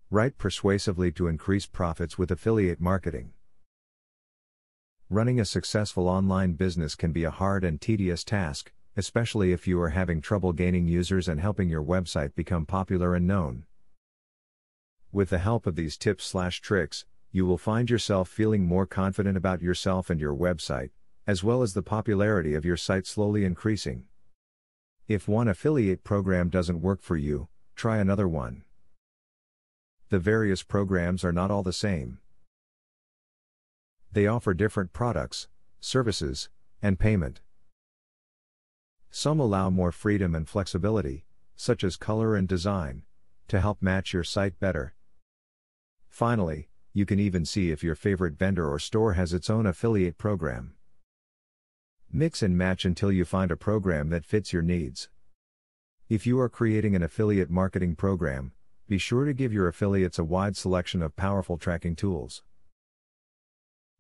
Write persuasively to increase profits with affiliate marketing. Running a successful online business can be a hard and tedious task, especially if you are having trouble gaining users and helping your website become popular and known. With the help of these tips/tricks, you will find yourself feeling more confident about yourself and your website, as well as the popularity of your site slowly increasing. If one affiliate program doesn't work for you, try another one. The various programs are not all the same. They offer different products, services, and payment. Some allow more freedom and flexibility, such as color and design, to help match your site better. Finally, you can even see if your favorite vendor or store has its own affiliate program. Mix and match until you find a program that fits your needs. If you are creating an affiliate marketing program, be sure to give your affiliates a wide selection of powerful tracking tools.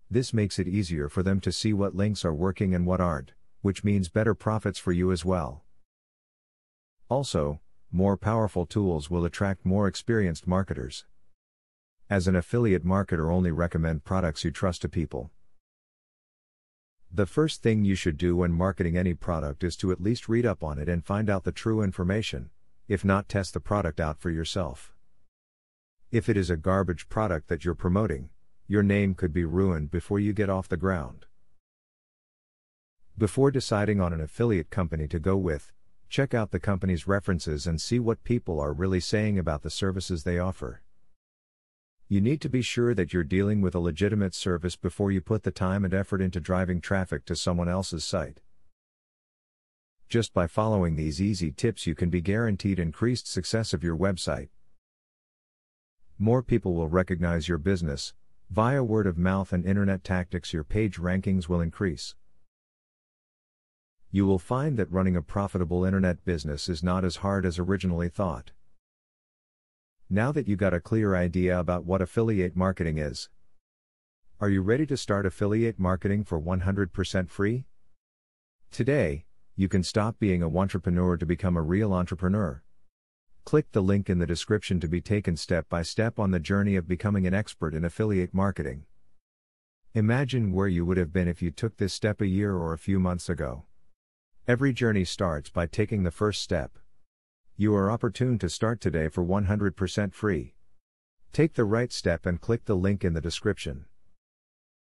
This makes it easier for them to see what links are working and what aren't, which means better profits for you as well. Also, more powerful tools will attract more experienced marketers. As an affiliate marketer, only recommend products you trust to people. The first thing you should do when marketing any product is to at least read up on it and find out the true information, if not, test the product out for yourself. If it is a garbage product that you're promoting, your name could be ruined before you get off the ground. Before deciding on an affiliate company to go with, check out the company's references and see what people are really saying about the services they offer. You need to be sure that you're dealing with a legitimate service before you put the time and effort into driving traffic to someone else's site. Just by following these easy tips, you can be guaranteed increased success of your website. More people will recognize your business. Via word of mouth and internet tactics, your page rankings will increase. You will find that running a profitable internet business is not as hard as originally thought. Now that you got a clear idea about what affiliate marketing is, are you ready to start affiliate marketing for 100% free? Today, you can stop being a wantrepreneur to become a real entrepreneur. Click the link in the description to be taken step by step on the journey of becoming an expert in affiliate marketing. Imagine where you would have been if you took this step a year or a few months ago. Every journey starts by taking the first step. You are opportune to start today for 100% free. Take the right step and click the link in the description.